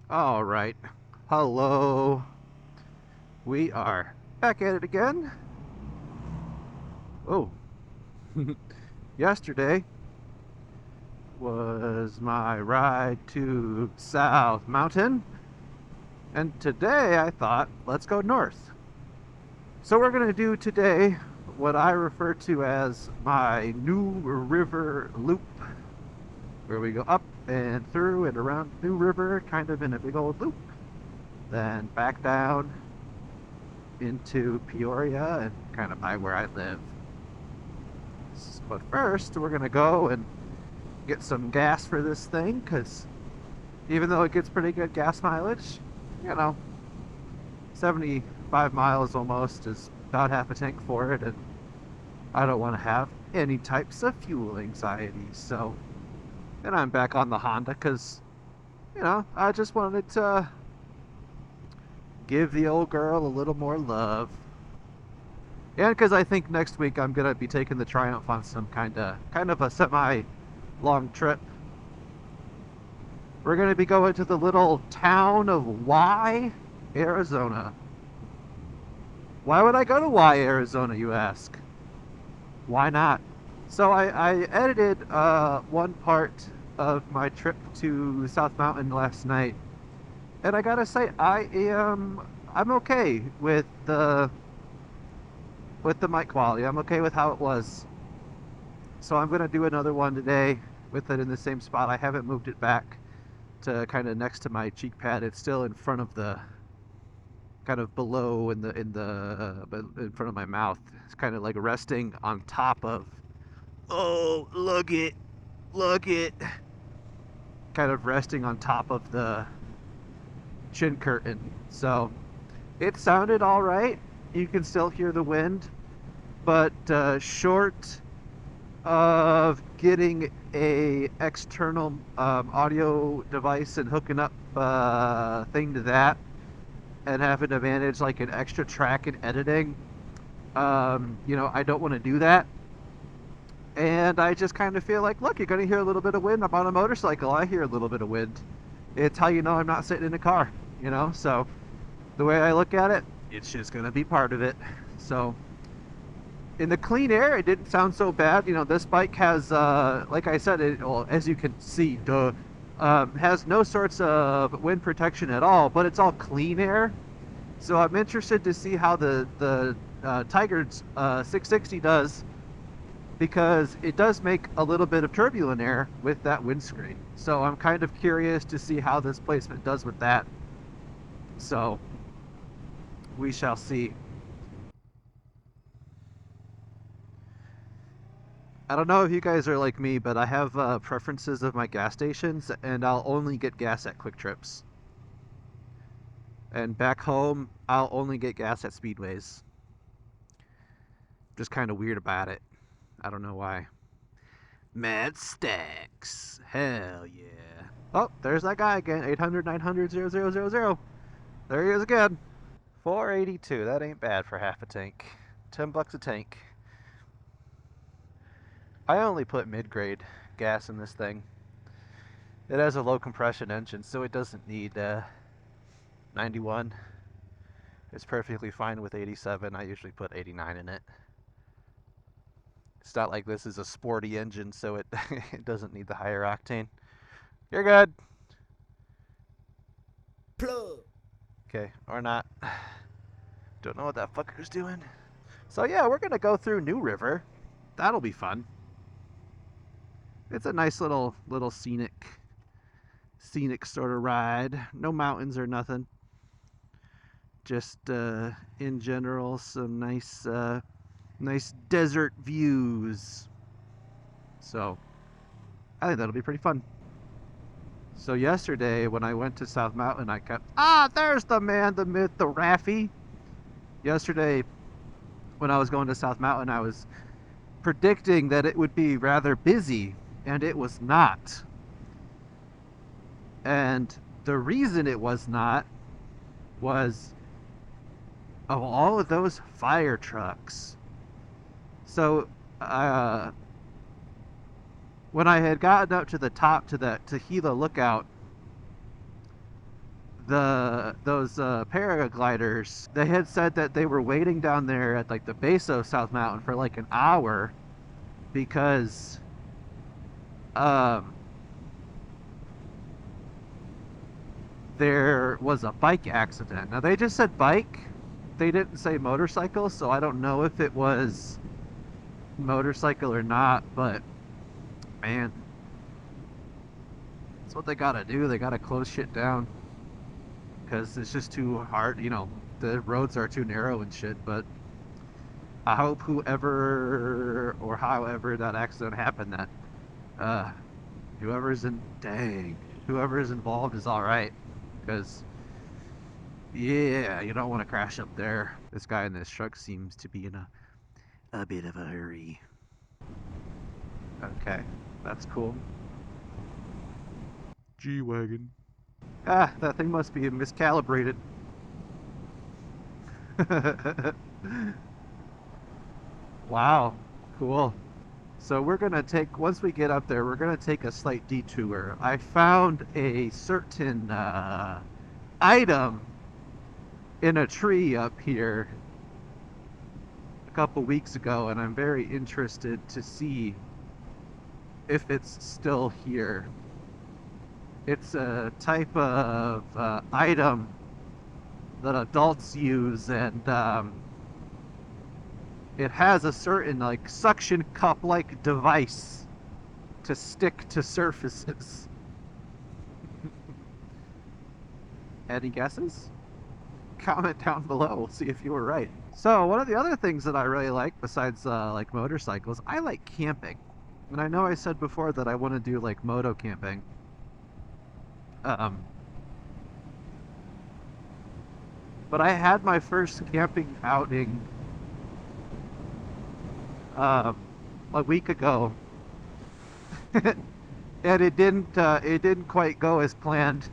All right. Hello. We are back at it again. Oh, yesterday was my ride to South Mountain, and today I thought, let's go north. So we're going to do today what I refer to as my New River Loop, where we go up and through and around New River, kind of in a big old loop, then back down into Peoria and kind of by where I live. But first, we're going to go and get some gas for this thing because even though it gets pretty good gas mileage, you know, 75 miles almost is about half a tank for it, and I don't want to have any types of fuel anxiety. So, and I'm back on the Honda because, I just wanted to give the old girl a little more love. And because I think next week I'm gonna be taking the Triumph on some kind of a semi long trip. We're gonna be going to the little town of Y, Arizona. Why would I go to Y, Arizona, you ask? Why not? So I edited one part of my trip to South Mountain last night, and I gotta say I'm okay with the mic quality. I'm okay with how it was. So I'm gonna do another one today with it in the same spot. I haven't moved it back to kind of next to my cheek pad. It's still in front of the kind of below in front of my mouth. It's kind of like resting on top of. Oh, look it, kind of resting on top of the chin curtain. So it sounded all right. You can still hear the wind, but short of getting a external audio device and hooking up thing to that and having to manage like an extra track in editing, I don't want to do that. And I just kind of feel like, look, you're going to hear a little bit of wind. I'm on a motorcycle. I hear a little bit of wind. It's how you know I'm not sitting in a car. So the way I look at it, it's just going to be part of it. So in the clean air, it didn't sound so bad. This bike has, like I said, well, as you can see, has no sorts of wind protection at all, but it's all clean air. So I'm interested to see how the Tiger's 660 does because it does make a little bit of turbulent air with that windscreen. So I'm kind of curious to see how this placement does with that. So we shall see. I don't know if you guys are like me, but I have preferences of my gas stations, and I'll only get gas at Quick Trips. And back home, I'll only get gas at Speedways. Just kind of weird about it. I don't know why. Mad Stacks. Hell yeah. Oh, there's that guy again. 800 900 0000. There he is again. 482. That ain't bad for half a tank. $10 a tank. I only put mid-grade gas in this thing. It has a low compression engine, so it doesn't need 91. It's perfectly fine with 87. I usually put 89 in it. It's not like this is a sporty engine, so it it doesn't need the higher octane. You're good. Plug. Okay, or not. Don't know what that fucker's doing. So yeah, we're gonna go through New River. That'll be fun. It's a nice little scenic sort of ride. No mountains or nothing. Just in general, some nice desert views. So I think that'll be pretty fun. So yesterday when I went to South Mountain, I kept there's the man, the myth, the Raffy. Yesterday when I was going to South Mountain, I was predicting that it would be rather busy, and it was not. And the reason it was not was of all of those fire trucks. So, uh, when I had gotten up to the top to that Gila lookout, those paragliders, they had said that they were waiting down there at like the base of South Mountain for like an hour because um, there was a bike accident. Now they just said bike, they didn't say motorcycle, so I don't know if it was motorcycle or not, but man, that's what they gotta do. They gotta close shit down because it's just too hard. You know, the roads are too narrow and shit. But I hope whoever or however that accident happened, that uh, whoever's involved is all right. Because yeah, you don't want to crash up there. This guy in this truck seems to be in a bit of a hurry. Okay, that's cool. G-Wagon. Ah, that thing must be miscalibrated. Wow, cool. So we're gonna take, once we get up there, we're gonna take a slight detour. I found a certain item in a tree up here a couple weeks ago, and I'm very interested to see if it's still here. It's a type of item that adults use, and it has a certain like suction cup like device to stick to surfaces. Any guesses? Comment down below. We'll see if you were right. So one of the other things that I really like besides like motorcycles, I like camping. And I know I said before that I want to do like moto camping. But I had my first camping outing a week ago, and it didn't quite go as planned.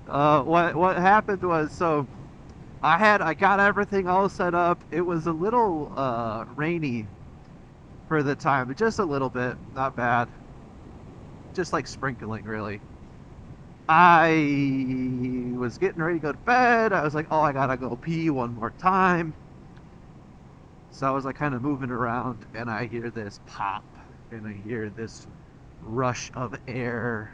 What happened was, so I got everything all set up. It was a little rainy for the time, just a little bit, not bad, just like sprinkling really. I was getting ready to go to bed. I was like, oh, I gotta go pee one more time. So I was like kind of moving around, and I hear this pop, and I hear this rush of air,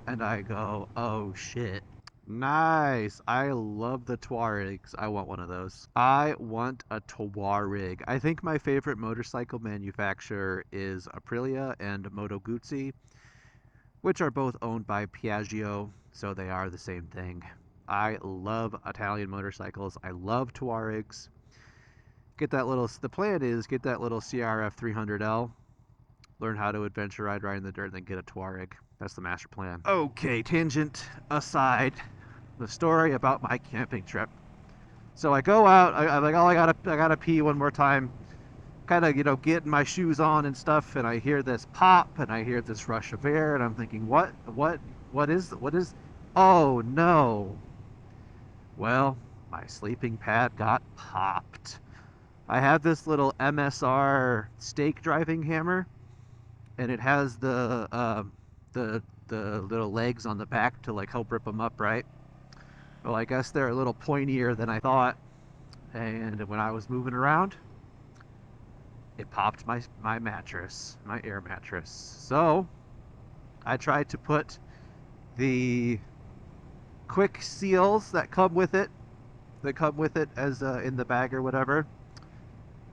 and I go, oh shit. Nice. I love the Tuaregs. I want one of those. I want a Tuareg. I think my favorite motorcycle manufacturer is Aprilia and Moto Guzzi, which are both owned by Piaggio, so they are the same thing. I love Italian motorcycles. I love Tuaregs. Get that little, the plan is get that little CRF 300L, learn how to adventure ride in the dirt, and then get a Tuareg. That's the master plan. Okay, tangent aside, the story about my camping trip. So I go out, I'm like, oh, I gotta pee one more time. Kind of, you know, getting my shoes on and stuff, and I hear this pop, and I hear this rush of air, and I'm thinking, what is, oh no. Well, my sleeping pad got popped. I have this little MSR stake driving hammer, and it has the little legs on the back to like help rip them up, right? Well, I guess they're a little pointier than I thought, and when I was moving around, it popped my mattress, my air mattress. So I tried to put the quick seals that come with it, as in the bag or whatever.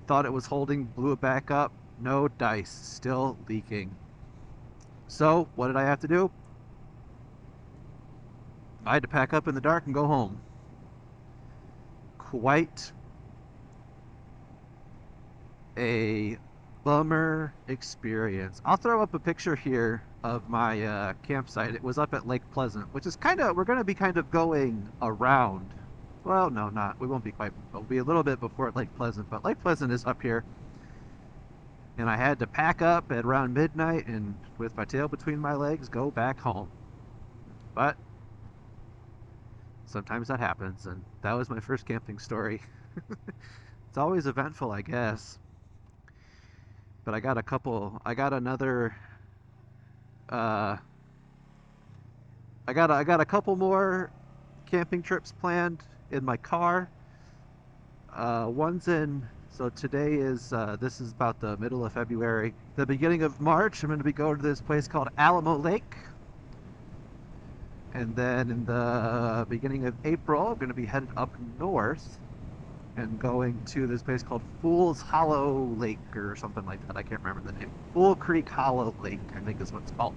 Thought it was holding, blew it back up. No dice, still leaking. So what did I have to do? I had to pack up in the dark and go home. Quite a bummer experience. I'll throw up a picture here of my campsite. It was up at Lake Pleasant, which is we're going to be kind of going around. Well, no, not. We won't be quite. We'll be a little bit before Lake Pleasant, but Lake Pleasant is up here. And I had to pack up at around midnight and with my tail between my legs go back home. But sometimes that happens, and that was my first camping story. It's always eventful, I guess. But I got another I got a couple more camping trips planned in my car. One's in. So today is this is about the middle of February. The beginning of March, I'm going to be going to this place called Alamo Lake. And then in the beginning of April, I'm going to be headed up north and going to this place called Fool's Hollow Lake or something like that. I can't remember the name. Fool Creek Hollow Lake, I think is what it's called.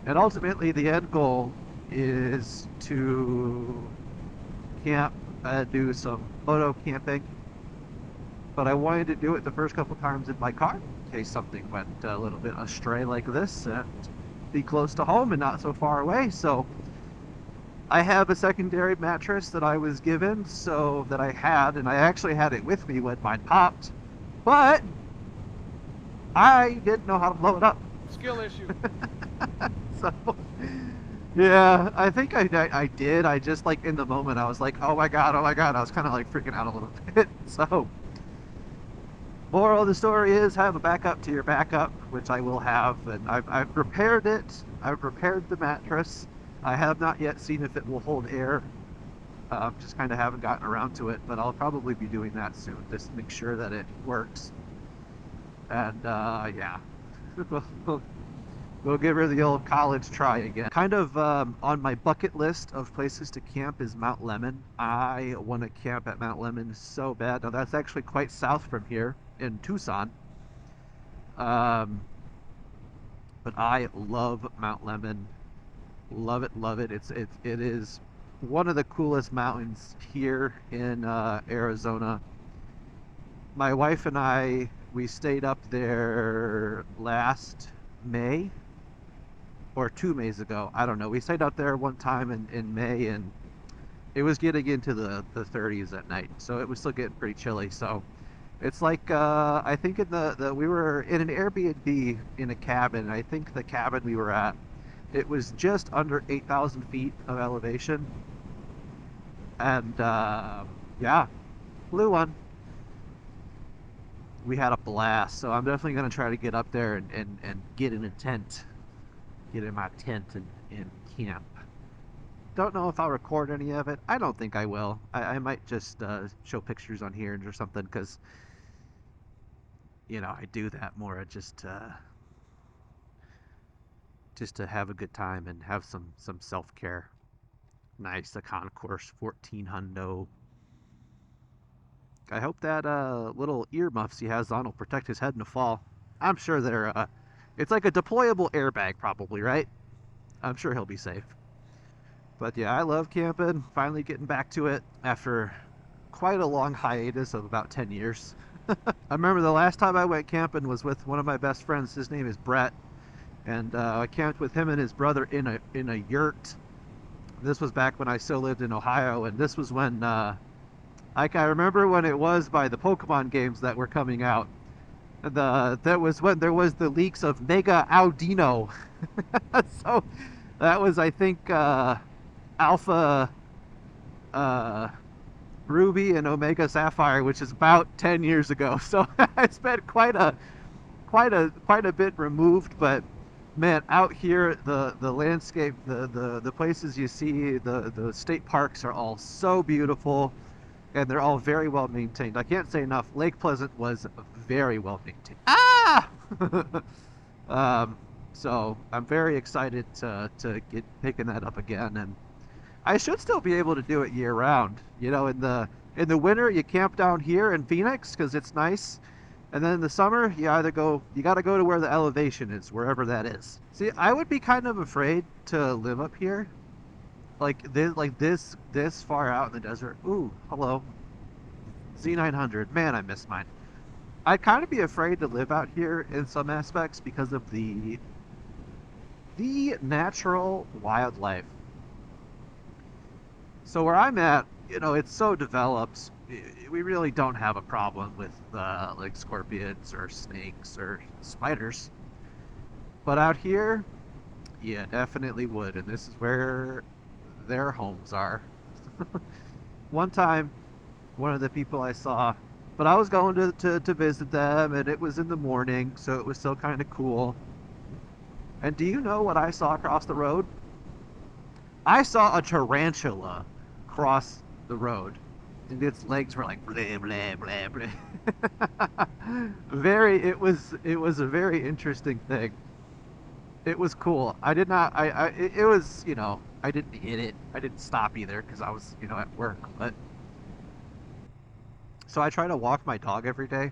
And ultimately, the end goal is to camp, do some photo camping. But I wanted to do it the first couple times in my car in case something went a little bit astray like this and be close to home and not so far away. So I have a secondary mattress that I was given, so that I had, and I actually had it with me when mine popped, but I didn't know how to blow it up. Skill issue. So yeah, I think I did. I just, like, in the moment I was like, oh my god, oh my god. I was kind of like freaking out a little bit. So moral of the story is have a backup to your backup, which I will have, and I've prepared it. I've prepared the mattress. I have not yet seen if it will hold air. Just kind of haven't gotten around to it, but I'll probably be doing that soon, just to make sure that it works. And yeah, we'll give her the old college try again. Kind of on my bucket list of places to camp is Mount Lemmon. I want to camp at Mount Lemmon so bad. Now that's actually quite south from here in Tucson. But I love Mount Lemmon. Love it, love it. It is one of the coolest mountains here in Arizona. My wife and I, we stayed up there last May or 2 Mays ago. I don't know. We stayed up there one time in May, and it was getting into the 30s at night, so it was still getting pretty chilly. So it's like I think in we were in an Airbnb in a cabin. I think the cabin we were at, it was just under 8,000 feet of elevation, and yeah, flew one. We had a blast, so I'm definitely going to try to get up there and get in a tent, get in my tent and camp. Don't know if I'll record any of it. I don't think I will. I might just show pictures on here or something, because I do that more just to have a good time and have some self-care. Nice, a Concourse 14 hundo. I hope that little earmuffs he has on will protect his head in the fall. I'm sure they're it's like a deployable airbag probably, right? I'm sure he'll be safe. But yeah, I love camping. Finally getting back to it after quite a long hiatus of about 10 years. I remember the last time I went camping was with one of my best friends. His name is Brett, and I camped with him and his brother in a yurt. This was back when I still lived in Ohio, and this was when I remember when it was by the Pokemon games that were coming out. That was when there was the leaks of Mega Audino. So that was, I think, Alpha Ruby and Omega Sapphire, which is about 10 years ago. So I spent quite a bit removed, but man, out here the landscape, the places you see, the state parks are all so beautiful, and they're all very well maintained. I can't say enough. Lake Pleasant was very well maintained. Ah! So I'm very excited to get picking that up again, and I should still be able to do it year round. In the winter you camp down here in Phoenix because it's nice, and then in the summer you got to go to where the elevation is, wherever that is. See, I would be kind of afraid to live up here, like this far out in the desert. Ooh, hello, Z900. Man, I miss mine. I'd kind of be afraid to live out here in some aspects because of the natural wildlife. So where I'm at, it's so developed, we really don't have a problem with like scorpions or snakes or spiders. But out here, yeah, definitely would, and this is where their homes are. One time, one of the people I saw, but I was going to visit them, and it was in the morning, so it was still kind of cool. And do you know what I saw across the road? I saw a tarantula cross the road, and its legs were like blah blah blah blah. It was a very interesting thing. It was cool. I did not. It was, you know, I didn't hit it. I didn't stop either because I was, you know, at work. But so I try to walk my dog every day,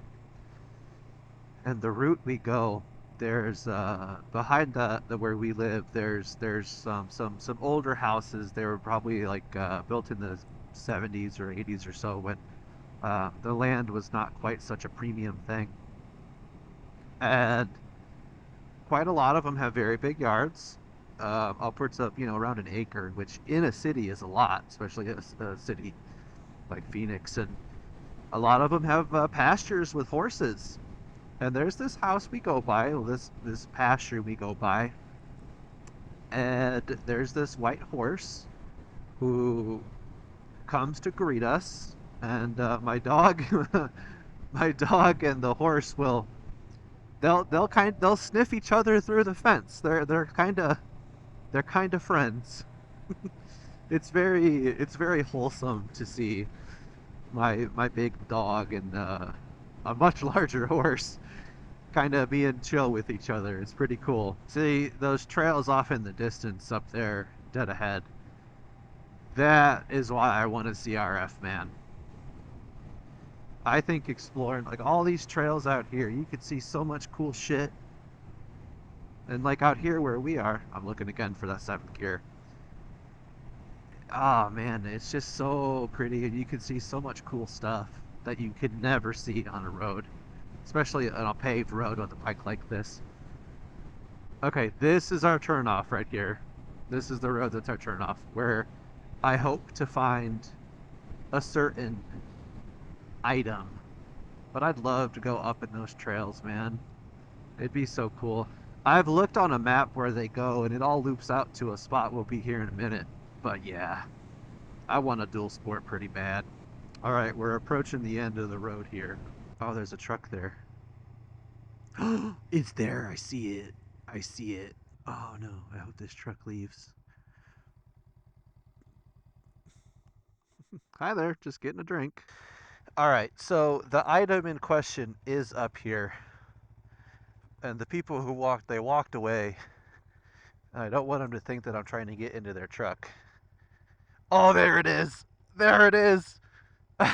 and the route we go, there's behind the where we live, there's some older houses. They were probably like built in the 70s or 80s or so when the land was not quite such a premium thing, and quite a lot of them have very big yards, upwards of, you know, around an acre, which in a city is a lot, especially a city like Phoenix. And a lot of them have pastures with horses. And there's this house we go by, this pasture we go by, and there's this white horse who comes to greet us, and my dog, my dog and the horse will they'll sniff each other through the fence. They're kind of friends. It's very wholesome to see my big dog and a much larger horse kind of being chill with each other. It's pretty cool. See those trails off in the distance up there, dead ahead. That is why I want to see RF, man. I think exploring like all these trails out here, you could see so much cool shit. And like out here where we are, I'm looking again for that seventh gear. Ah, man, it's just so pretty, and you can see so much cool stuff that you could never see on a road, especially on a paved road with a bike like this. Okay, this is our turnoff right here. This is the road that's our turnoff, where I hope to find a certain item. But I'd love to go up in those trails, man. It'd be so cool. I've looked on a map where they go, and it all loops out to a spot we'll be here in a minute. But yeah, I want a dual sport pretty bad. All right, we're approaching the end of the road here. Oh, there's a truck there. It's there. I see it. I see it. Oh no, I hope this truck leaves. Hi there, just getting a drink. All right, so the item in question is up here. And the people who walked, they walked away. I don't want them to think that I'm trying to get into their truck. Oh, there it is. There it is. All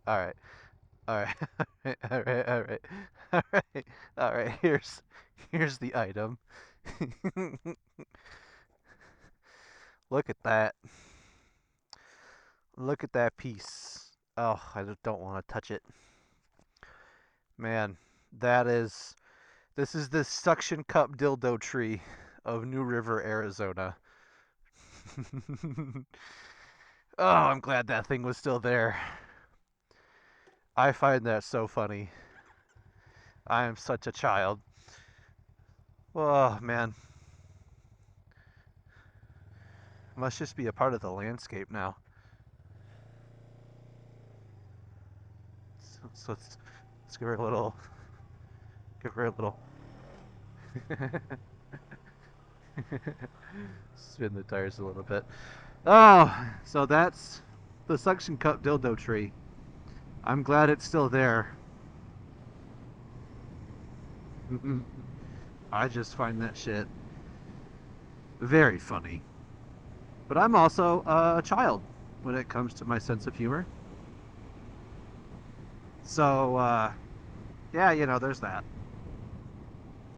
right. All right. All right. All right. All right. All right. Here's the item. Look at that. Look at that piece. Oh, I just don't want to touch it. Man, that is this is the suction cup dildo tree of New River, Arizona. Oh, I'm glad that thing was still there. I find that so funny. I am such a child. Oh, man. Must just be a part of the landscape now. So let's give her a little. Give her a little. Spin the tires a little bit. Oh, so that's the suction cup dildo tree. I'm glad it's still there. I just find that shit very funny. But I'm also a child when it comes to my sense of humor. So, yeah, you know, there's that.